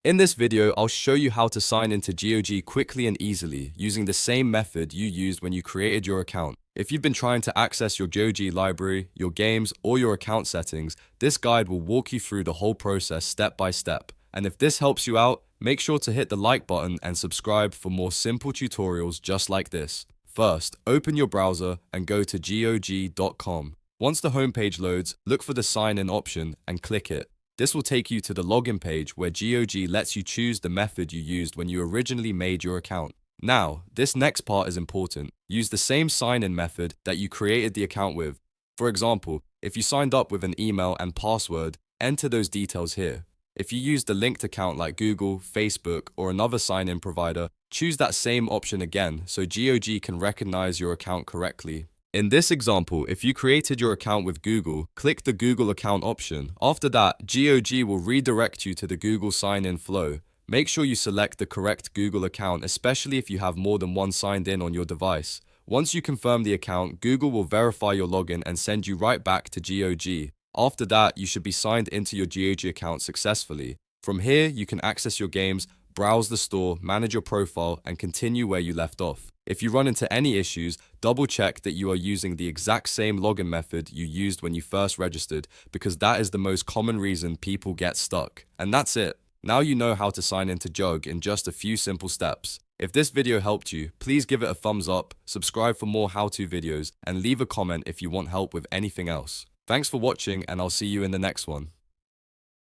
In this video, I'll show you how to sign into GOG quickly and easily using the same method you used when you created your account. If you've been trying to access your GOG library, your games, or your account settings, this guide will walk you through the whole process step by step. And if this helps you out, make sure to hit the like button and subscribe for more simple tutorials just like this. First, open your browser and go to GOG.com. Once the homepage loads, look for the sign in option and click it. This will take you to the login page where GOG lets you choose the method you used when you originally made your account. Now, this next part is important. Use the same sign-in method that you created the account with. For example, if you signed up with an email and password, enter those details here. If you used a linked account like Google, Facebook, or another sign-in provider, choose that same option again so GOG can recognize your account correctly. In this example, if you created your account with Google, click the Google account option. After that, GOG will redirect you to the Google sign-in flow. Make sure you select the correct Google account, especially if you have more than one signed in on your device. Once you confirm the account, Google will verify your login and send you right back to GOG. After that, you should be signed into your GOG account successfully. From here, you can access your games, browse the store, manage your profile, and continue where you left off. If you run into any issues, double check that you are using the exact same login method you used when you first registered, because that is the most common reason people get stuck. And that's it. Now you know how to sign into GOG in just a few simple steps. If this video helped you, please give it a thumbs up, subscribe for more how-to videos, and leave a comment if you want help with anything else. Thanks for watching, and I'll see you in the next one.